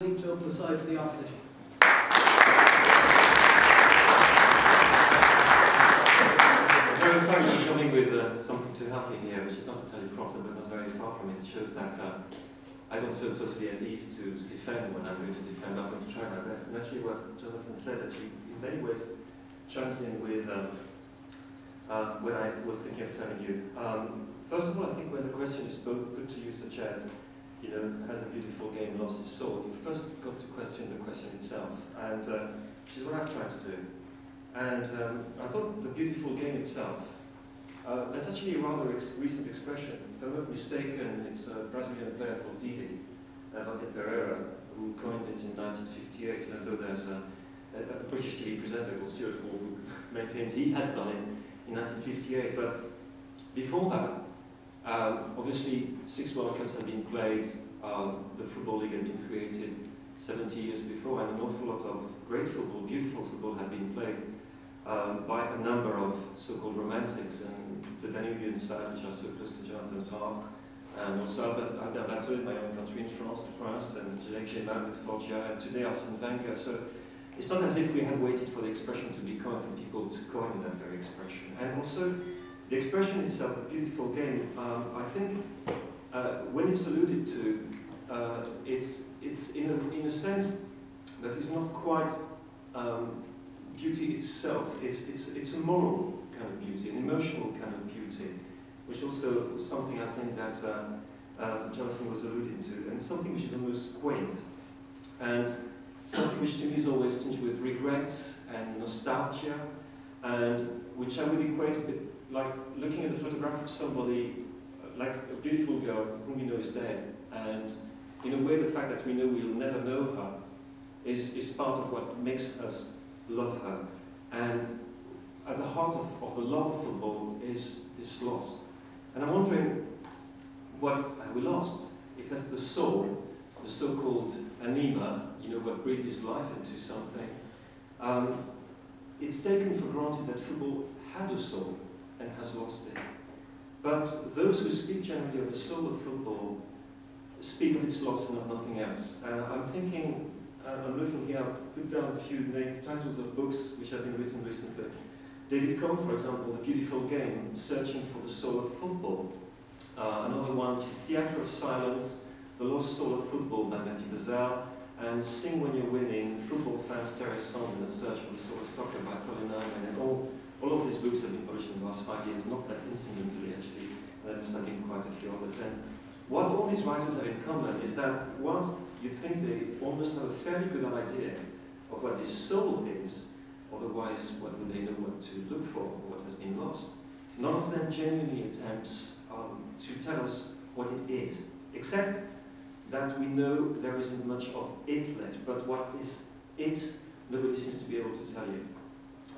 To open the side for the opposition. Well, thanks for coming with something to help me here, which is not a teleprompter, but not very far from it. It shows that I don't feel totally at ease to defend what I'm going to defend. I'm going to try my best. And actually what Jonathan said actually in many ways chimes in with what I was thinking of telling you. First of all, I think when the question is put to you, such as, you know, has a beautiful game lost its soul? You've first got to question the question itself, and which is what I've tried to do. And I thought the beautiful game itself, that's actually a rather recent expression. If I'm not mistaken, it's a Brazilian player called Didi, Valde Pereira, who coined it in 1958, even though there's a British TV presenter called Stuart Hall who maintains he has done it in 1958. But before that, obviously, 6 World Cups had been played, the Football League had been created 70 years before, and an awful lot of great football, beautiful football had been played by a number of so-called romantics, and the Danubian side, which are so close to Jonathan's heart, and also Albert Bateau in my own country in France, and Jacques Gemal with Foggia, and today Arsene Wenger. So it's not as if we had waited for the expression to be coined, for people to coin that very expression. And also, the expression itself, a beautiful game, I think when it's alluded to, it's in a sense that is not quite beauty itself. It's a moral kind of beauty, an emotional kind of beauty, which also was something I think that Jonathan was alluding to, and something which is almost quaint, and something which to me is always tinged with regret and nostalgia, and which I would equate a bit like looking at the photograph of somebody, like a beautiful girl whom we know is dead, and in a way the fact that we know we'll never know her is part of what makes us love her. And at the heart of the love of football is this loss. And I'm wondering, what have we lost? If that's the soul, the so-called anima, you know, what breathes life into something, it's taken for granted that football had a soul and has lost it. But those who speak generally of the soul of football speak of its loss and of nothing else. And I'm thinking, I'm looking here, I've put down a few titles of books which have been written recently. David Cohn, for example, The Beautiful Game, Searching for the Soul of Football. Another one, which is Theatre of Silence, The Lost Soul of Football by Matthew Bazar, and Sing When You're Winning, Football Fans Terry Songs in a Search for the Soul of Soccer by Colin Nyman. And all of these books have been published in the last 5 years, not that incidentally actually, there must have been quite a few others. And what all these writers have in common is that whilst you'd think they almost have a fairly good idea of what this soul is, otherwise what would they know what to look for, or what has been lost, none of them genuinely attempts to tell us what it is, except that we know there isn't much of it left, but what is it, nobody seems to be able to tell you.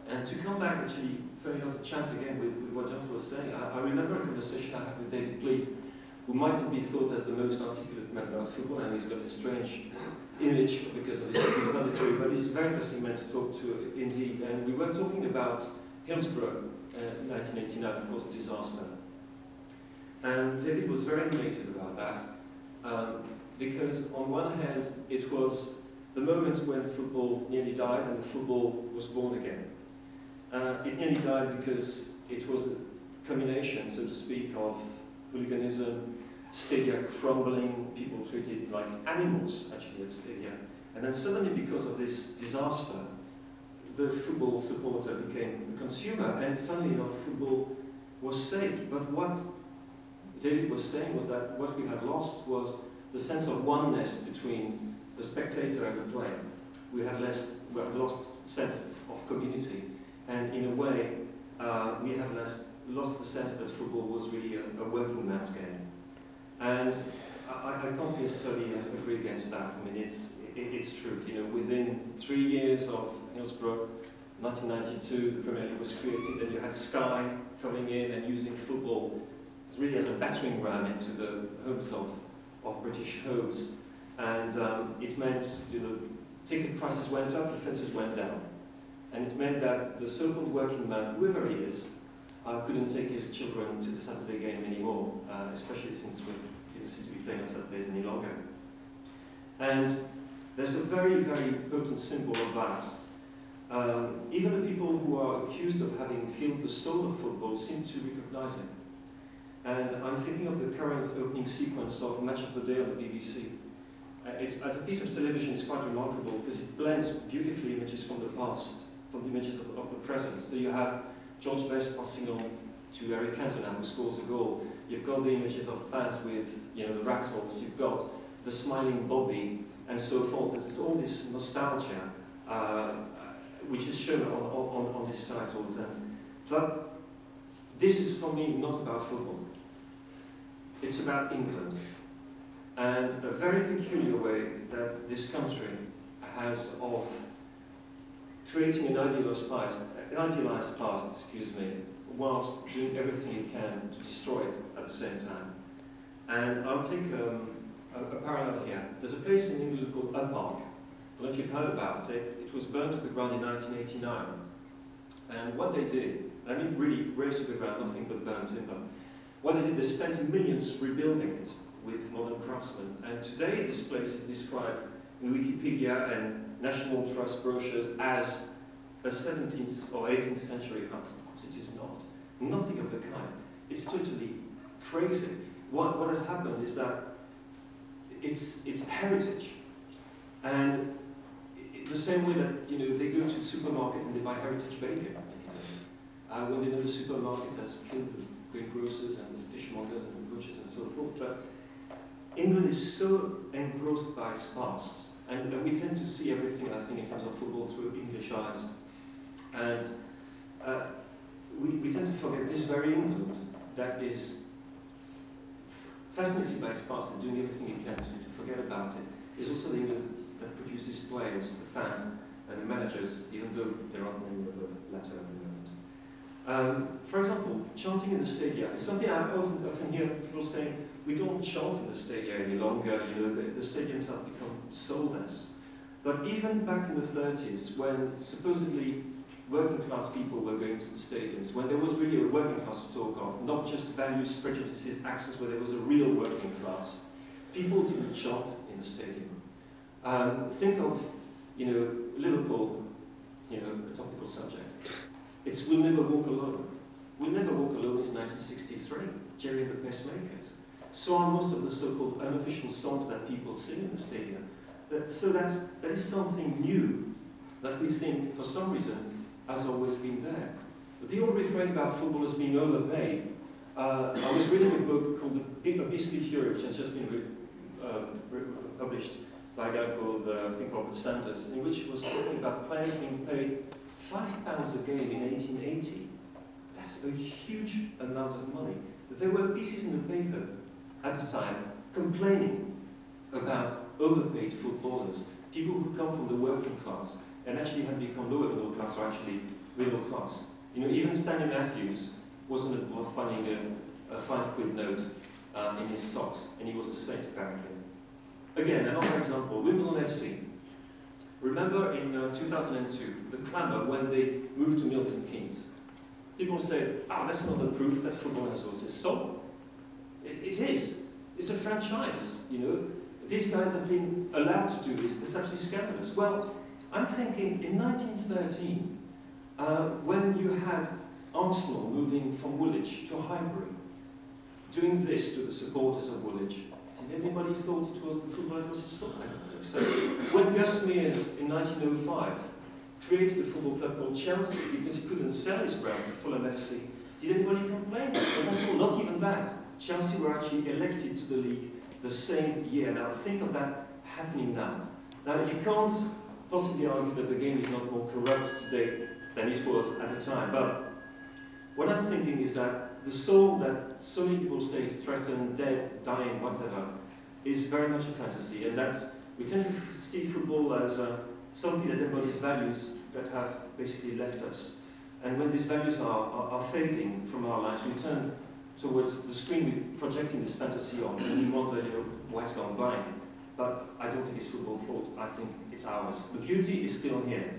And to come back, actually, very off the chance again with what Jonathan was saying, I remember a conversation I had with David Pleat, who might not be thought as the most articulate man about football, and he's got a strange image because of his military, but he's a very interesting man to talk to indeed. And we were talking about Hillsborough, 1989, of course, disaster. And David was very elated about that, because on one hand, it was the moment when football nearly died and the football was born again. It nearly died because it was a combination, so to speak, of hooliganism, stadia crumbling, people treated like animals, actually, at stadia. And then suddenly, because of this disaster, the football supporter became a consumer, and funnily enough, football was saved. But what David was saying was that what we had lost was the sense of oneness between the spectator and the player. We had lost sense of community, and in a way, we had lost the sense that football was really a working man's game. And I can't necessarily agree against that. I mean, it's true. You know, within 3 years of Hillsborough, 1992, the Premier League was created, and you had Sky coming in and using football really as a battering ram into the homes of British homes. And it meant, you know, ticket prices went up, the fences went down. And it meant that the so-called working man, whoever he is, couldn't take his children to the Saturday game anymore, especially since we didn't seem to be playing on Saturdays any longer. And there's a very, very potent symbol of that. Even the people who are accused of having killed the soul of football seem to recognize it. And I'm thinking of the current opening sequence of Match of the Day on the BBC. As a piece of television, it's quite remarkable because it blends beautifully images from the past, from the images of the present. So you have George Best passing on to Eric Cantona, who scores a goal. You've got the images of fans with, the rattles. You've got the smiling Bobby, and so forth. There's all this nostalgia, which is shown on these titles. But this is, for me, not about football. It's about England. And a very peculiar way that this country has of creating an idealized past, whilst doing everything it can to destroy it at the same time. And I'll take a parallel here. There's a place in England called Park. I don't know if you've heard about it. It was burned to the ground in 1989. And what they did, I mean really razed to the ground, nothing but burnt timber. What they did, they spent millions rebuilding it with modern craftsmen. And today this place is described in Wikipedia and National Trust brochures as a 17th or 18th century house. Of course it is not. Nothing of the kind. It's totally crazy. What has happened is that it's heritage. And the same way that they go to the supermarket and they buy heritage bacon. When they know the supermarket has killed the greengrocers and the fishmongers and the butchers and so forth. But England is so engrossed by its past, and we tend to see everything, I think, in terms of football through English eyes. And we tend to forget this very England that is fascinated by its past and doing everything it can to forget about it, is also the England that produces players, the fans, and the managers, even though there aren't many of the latter at the moment. For example, chanting in the stadia is something I often hear people saying, we don't chant in the stadia any longer, the stadiums have become soulless. But even back in the 30s, when supposedly working class people were going to the stadiums, when there was really a working class to talk of, not just values, prejudices, access, where there was a real working class, people didn't chant in the stadium. Think of, Liverpool, a topical subject. It's We'll Never Walk Alone. We'll Never Walk Alone is 1963, Jerry and the Pacemakers. So are most of the so-called unofficial songs that people sing in the stadium. So that is something new that we think, for some reason, has always been there. But the old refrain about footballers being overpaid, I was reading a book called A Beastly Fury, which has just been published by a guy called, I think, Robert Sanders, in which he was talking about players being paid £5 a game in 1880. That's a huge amount of money. There were pieces in the paper at the time complaining about overpaid footballers, people who come from the working class and actually had become lower middle class or actually middle class. Even Stanley Matthews wasn't above finding a £5 note in his socks, and he was a saint apparently. Again, another example, Wimbledon FC. Remember in 2002, the clamour when they moved to Milton Keynes. People said, that's another proof that football has lost its soul. It is. It's a franchise, These guys have been allowed to do this. It's actually scandalous. Well, I'm thinking in 1913, when you had Arsenal moving from Woolwich to Highbury, doing this to the supporters of Woolwich, did anybody thought it was the football that was its soul? I don't think so. When Gus Mears in 1905 created a football club called Chelsea because he couldn't sell his ground to Fulham FC, did anybody complain? Not even that. Chelsea were actually elected to the league the same year. Now think of that happening now. Now you can't possibly argue that the game is not more corrupt today than it was at the time, but what I'm thinking is that the soul that so many people say is threatened, dead, dying, whatever, is very much a fantasy, and that we tend to see football as something that embodies values that have basically left us. And when these values are fading from our lives, we turn towards the screen projecting this fantasy on, and we wonder, why it's gone blank. But I don't think it's football's fault. I think it's ours. The beauty is still here.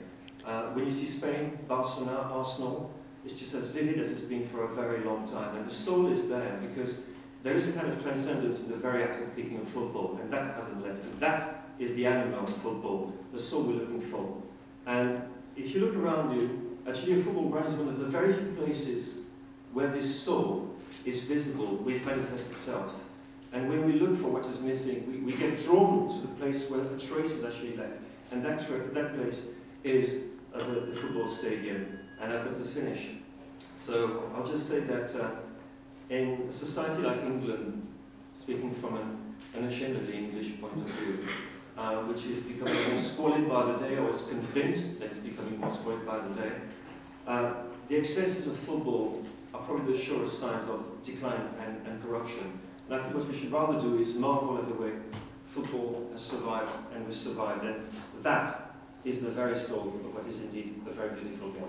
When you see Spain, Barcelona, Arsenal, it's just as vivid as it's been for a very long time. And the soul is there because there is a kind of transcendence in the very act of kicking of football, and that hasn't left. And that is the animal of football, the soul we're looking for. And if you look around you, actually a football ground is one of the very few places where this soul is visible, where it manifests itself. And when we look for what is missing, we get drawn to the place where a trace is actually left. And that place is the football stadium. And I've got to finish. So I'll just say that in a society like England, speaking from an unashamedly English point of view, which is becoming more squalid by the day, or is convinced that it's becoming more squalid by the day, the excesses of football are probably the surest signs of decline and corruption. And I think what we should rather do is marvel at the way football has survived and was survived. And that is the very soul of what is indeed a very beautiful game.